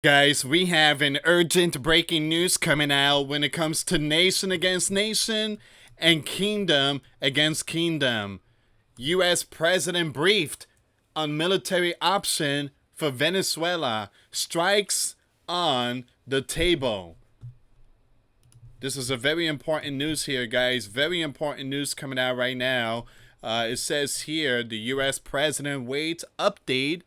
Guys, we have an urgent breaking news coming out when it comes to nation against nation and kingdom against kingdom. US President briefed on military option for Venezuela. Strikes on the table. This is a very important news here, guys. Very important news coming out right now. It says here the US President waits update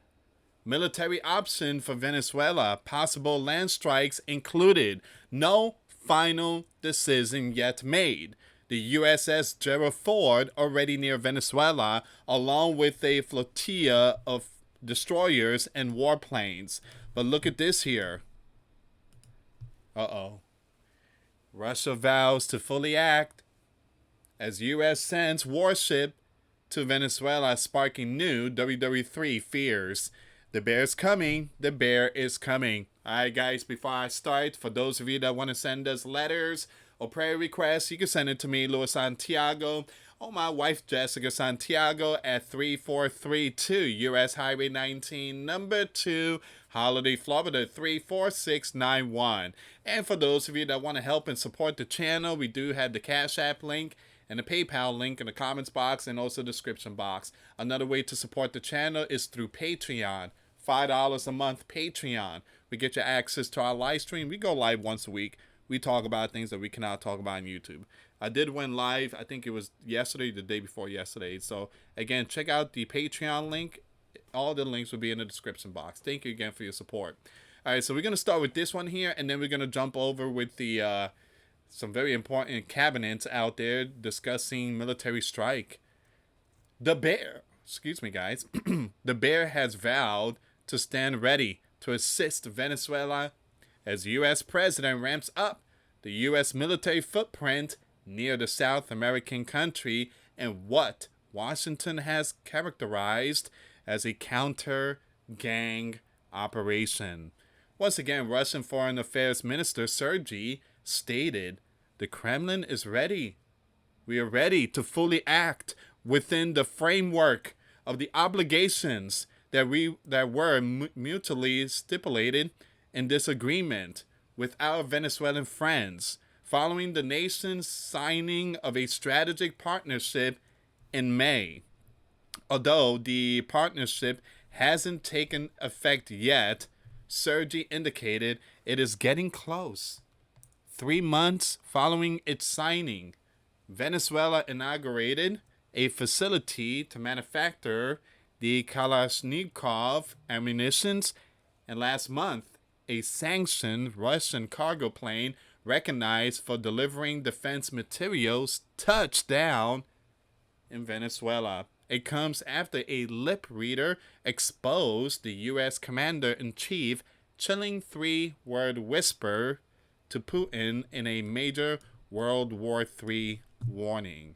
military option for Venezuela. Possible land strikes included. No final decision yet made. The USS Gerald Ford already near Venezuela, along with a flotilla of destroyers and warplanes. But look at this here. Uh-oh. Russia vows to fully act as U.S. sends warship to Venezuela, sparking new WW3 fears. The bear's coming. The bear is coming. Alright, guys, before I start, for those of you that want to send us letters or prayer requests, you can send it to me, US Santiago, or my wife, Jessica Santiago, at 3432 US Highway 19, number 2, Holiday, Florida, 34691. And for those of you that want to help and support the channel, we do have the Cash App link and the PayPal link in the comments box and also description box. Another way to support the channel is through Patreon. $5 a month Patreon. We get you access to our live stream. We go live once a week. We talk about things that we cannot talk about on YouTube. I did went live, I think it was yesterday, the day before yesterday. So again, check out the Patreon link. All the links will be in the description box. Thank you again for your support. All right, so we're going to start with this one here, and then we're going to jump over with the some very important cabinets out there discussing military strike. The bear, excuse me, guys, the bear has vowed to stand ready to assist Venezuela as U.S. President ramps up the U.S. military footprint near the South American country and what Washington has characterized as a counter-gang operation. Once again, Russian Foreign Affairs Minister Sergei stated, "The Kremlin is ready. We are ready to fully act within the framework of the obligations that were mutually stipulated in this agreement with our Venezuelan friends, following the nation's signing of a strategic partnership in May. Although the partnership hasn't taken effect yet, Sergei indicated it is getting close. 3 months following its signing, Venezuela inaugurated a facility to manufacture the Kalashnikov ammunitions, and last month, a sanctioned Russian cargo plane recognized for delivering defense materials touched down in Venezuela. It comes after a lip reader exposed the U.S. Commander-in-Chief chilling 3-word whisper to Putin in a major World War III warning.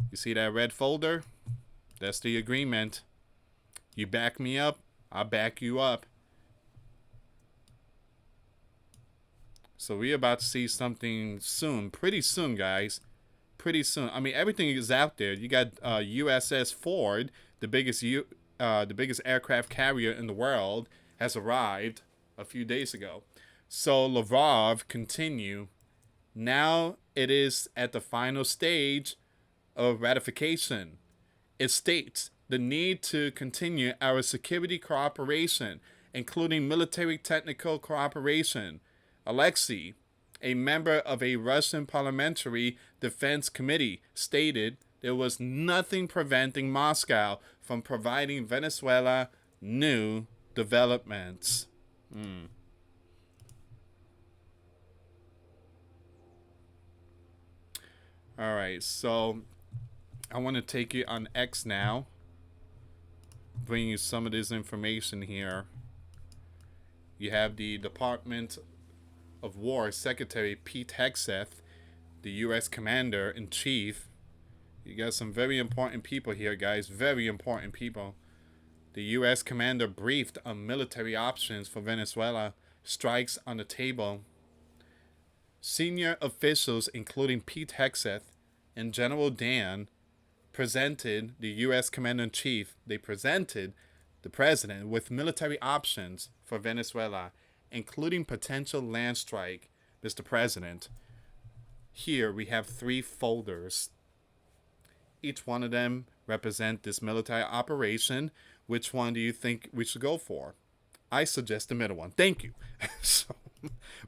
You see that red folder? That's the agreement. You back me up, I'll back you up. So we're about to see something soon. Pretty soon, guys. Pretty soon. I mean, everything is out there. You got USS Ford, the biggest aircraft carrier in the world, has arrived a few days ago. So Lavrov continue. Now it is at the final stage of ratification. It states the need to continue our security cooperation, including military technical cooperation. Alexei, a member of a Russian parliamentary defense committee, stated there was nothing preventing Moscow from providing Venezuela new developments. All right, so I want to take you on X now, bring you some of this information here. You have the Department of War Secretary Pete Hegseth, the U.S. Commander-in-Chief. You got some very important people here, guys. Very important people. The U.S. commander briefed on military options for Venezuela. Strikes on the table. Senior officials, including Pete Hegseth and General Dan, presented the U.S. Commander-in-Chief, they presented the president with military options for Venezuela, including potential land strike. Mr. President, here we have 3 folders. Each one of them represent this military operation. Which one do you think we should go for? I suggest the middle one. Thank you. So,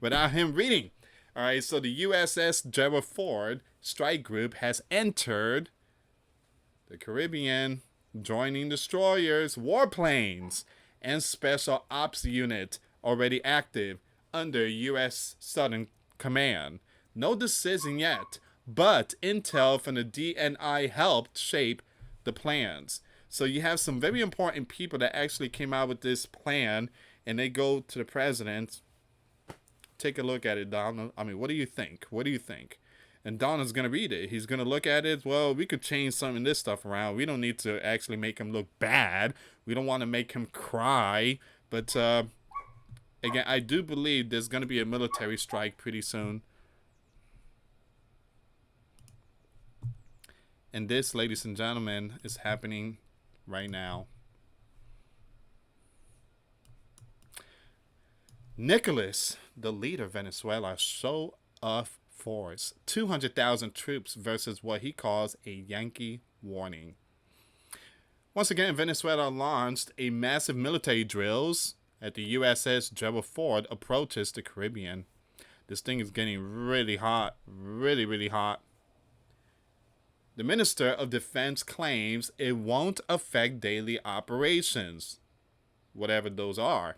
without him reading. All right, so the USS Gerald Ford strike group has entered the Caribbean, joining destroyers, warplanes, and special ops unit already active under U.S. Southern Command. No decision yet, but intel from the DNI helped shape the plans. So you have some very important people that actually came out with this plan, and they go to the president. Take a look at it, Donald. I mean, what do you think? What do you think? And Donald's going to read it. He's going to look at it. Well, we could change some of this stuff around. We don't need to actually make him look bad. We don't want to make him cry. But, again, I do believe there's going to be a military strike pretty soon. And this, ladies and gentlemen, is happening right now. Nicholas, the leader of Venezuela, show of force. 200,000 troops versus what he calls a Yankee warning. Once again, Venezuela launched a massive military drills at the USS Gerald Ford approaches the Caribbean. This thing is getting really hot. Really, really hot. The Minister of Defense claims it won't affect daily operations, whatever those are.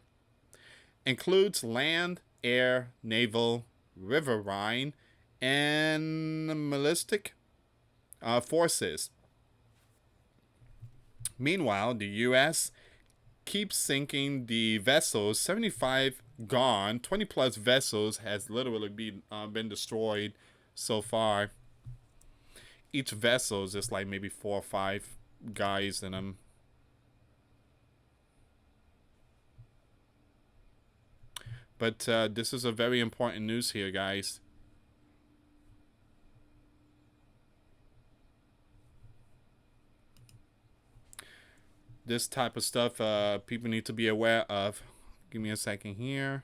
Includes land, air, naval, riverine, and ballistic forces. Meanwhile, the U.S. keeps sinking the vessels. 75 gone. 20 plus vessels has literally been destroyed so far. Each vessel is just like maybe 4 or 5 guys in them. But this is a very important news here, guys. This type of stuff people need to be aware of. Give me a second here.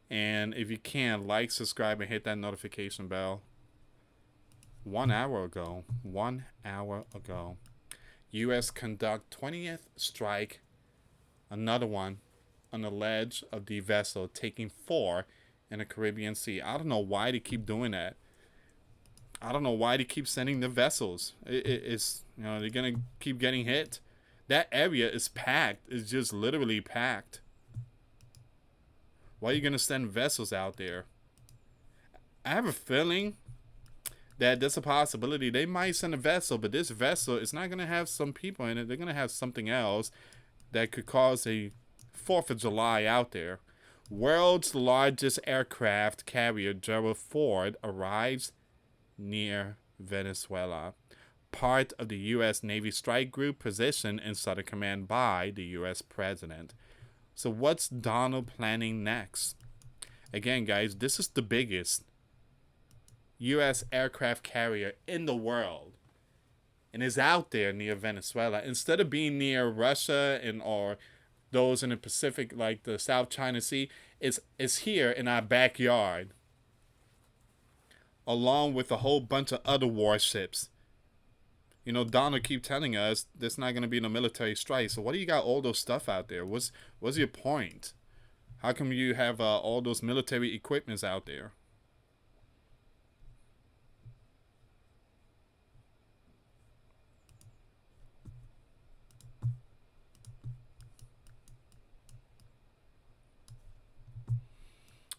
And if you can, like, subscribe, and hit that notification bell. 1 hour ago, U.S. conduct 20th strike, another one, on the ledge of the vessel, taking 4 in the Caribbean Sea. I don't know why they keep doing that. I don't know why they keep sending the vessels. It's, you know, they're going to keep getting hit. That area is packed. It's just literally packed. Why are you going to send vessels out there? I have a feeling that there's a possibility they might send a vessel, but this vessel is not going to have some people in it. They're going to have something else that could cause a 4th of July out there. World's largest aircraft carrier, Gerald Ford, arrives near Venezuela. Part of the U.S. Navy strike group positioned in Southern Command by the U.S. President. So what's Donald planning next? Again, guys, this is the biggest U.S. aircraft carrier in the world, and is out there near Venezuela. Instead of being near Russia and or those in the Pacific, like the South China Sea, it's here in our backyard, along with a whole bunch of other warships. You know, Donald keep telling us there's not going to be no military strike. So what do you got all those stuff out there? What's your point? How come you have all those military equipments out there?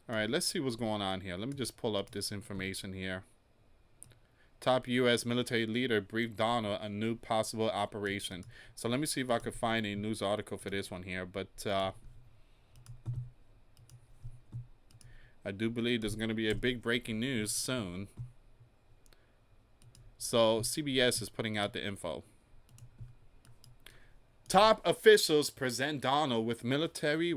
All right, let's see what's going on here. Let me just pull up this information here. Top U.S. military leader briefed Donald a new possible operation. So let me see if I could find a news article for this one here. But I do believe there's going to be a big breaking news soon. So CBS is putting out the info. Top officials present Donald with military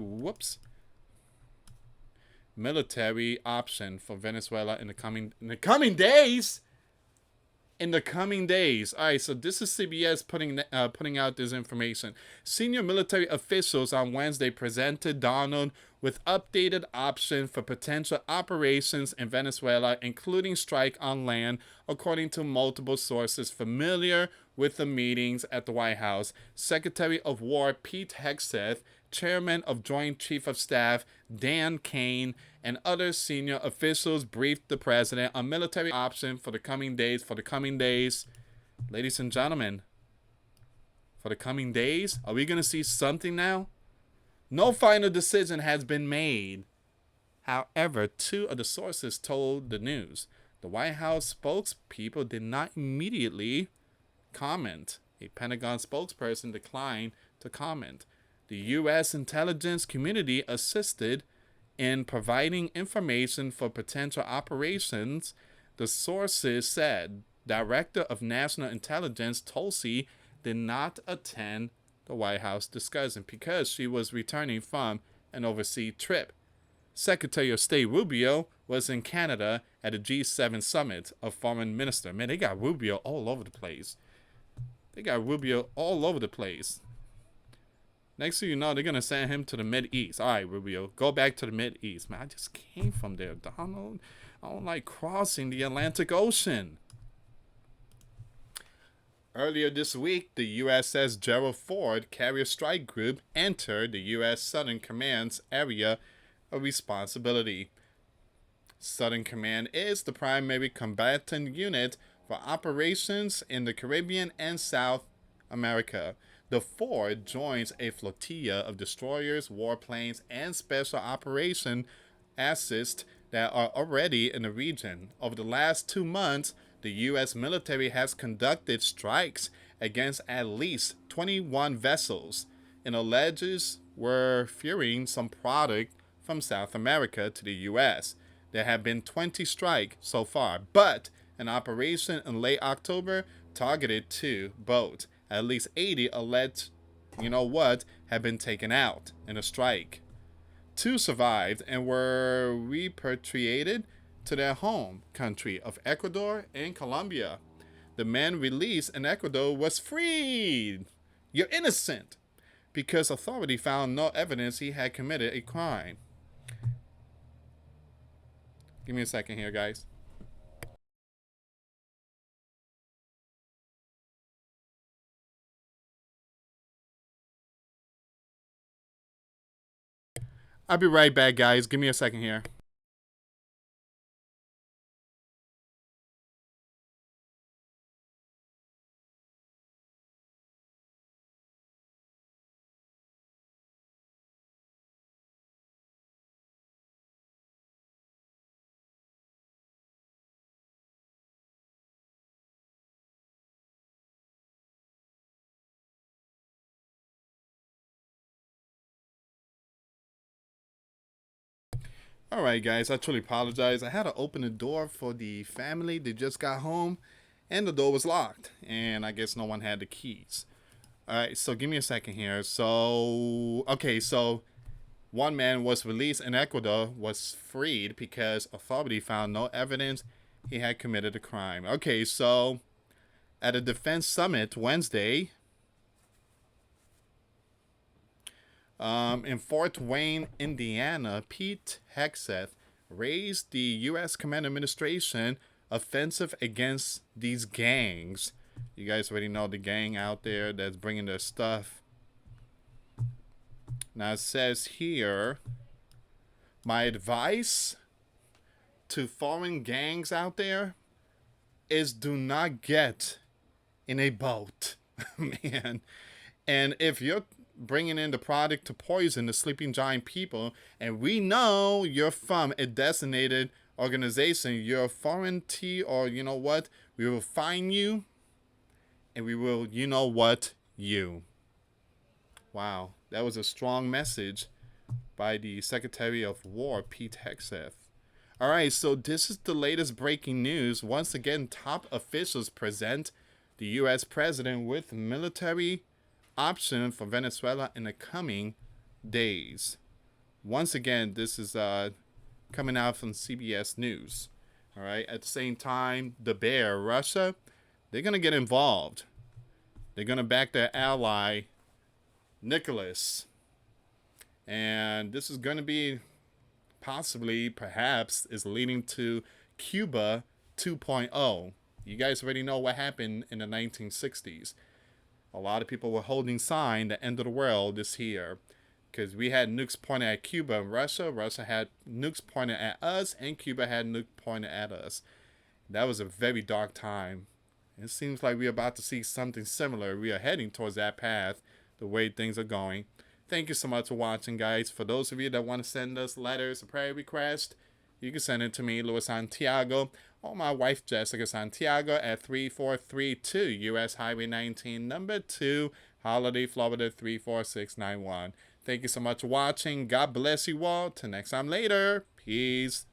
option for Venezuela in the coming days. In the coming days. All right, so this is CBS putting out this information. Senior military officials on Wednesday presented Donald with updated options for potential operations in Venezuela, including strike on land, according to multiple sources familiar with the meetings at the White House. Secretary of War Pete Hegseth, Chairman of Joint Chief of Staff Dan Kane, and other senior officials briefed the president on military options for the coming days. Ladies and gentlemen, for the coming days, are we going to see something now? No final decision has been made. However, two of the sources told the news. The White House spokespeople did not immediately comment. A Pentagon spokesperson declined to comment. The U.S. intelligence community assisted in providing information for potential operations, the sources said. Director of National Intelligence Tulsi did not attend the White House discussion because she was returning from an overseas trip. Secretary of State Rubio was in Canada at a G7 summit of foreign minister. Man, they got Rubio all over the place. Next thing you know, they're going to send him to the Mideast. All right, Rubio, go back to the Mideast. Man, I just came from there, Donald. I don't like crossing the Atlantic Ocean. Earlier this week, the USS Gerald Ford carrier strike group entered the U.S. Southern Command's area of responsibility. Southern Command is the primary combatant unit for operations in the Caribbean and South America. The Ford joins a flotilla of destroyers, warplanes, and special operation assets that are already in the region. Over the last 2 months, the U.S. military has conducted strikes against at least 21 vessels and alleges were ferrying some product from South America to the U.S. There have been 20 strikes so far, but an operation in late October targeted 2 boats. At least 80 alleged, have been taken out in a strike. 2 survived and were repatriated to their home country of Ecuador and Colombia. The man released in Ecuador was freed. You're innocent, because authority found no evidence he had committed a crime. Give me a second here, guys. I'll be right back, guys. Give me a second here. All right, guys. I truly apologize. I had to open the door for the family. They just got home, and the door was locked. And I guess no one had the keys. All right, so give me a second here. So one man was released in Ecuador, was freed because authority found no evidence he had committed a crime. Okay, so at a defense summit Wednesday, in Fort Wayne, Indiana, Pete Hegseth raised the U.S. Command Administration offensive against these gangs. You guys already know the gang out there that's bringing their stuff. Now it says here, my advice to foreign gangs out there is do not get in a boat, man. And if you're bringing in the product to poison the sleeping giant people, and we know you're from a designated organization, you're a foreign T, or we will find you, and we will, you. Wow, that was a strong message by the Secretary of War, Pete Hegseth. All right, so this is the latest breaking news. Once again, top officials present the U.S. president with military option for Venezuela in the coming days. Once again, this is coming out from CBS News. All right. At the same time, the bear, Russia, they're going to get involved. They're going to back their ally, Nicholas. And this is going to be possibly, perhaps, is leading to Cuba 2.0. You guys already know what happened in the 1960s. A lot of people were holding sign the end of the world is here. Because we had nukes pointed at Cuba and Russia. Russia had nukes pointed at us, and Cuba had nukes pointed at us. That was a very dark time. It seems like we're about to see something similar. We are heading towards that path, the way things are going. Thank you so much for watching, guys. For those of you that want to send us letters or prayer requests, you can send it to me, US Santiago, or my wife, Jessica Santiago, at 3432 US Highway 19, number 2, Holiday, Florida 34691. Thank you so much for watching. God bless you all. Till next time later. Peace.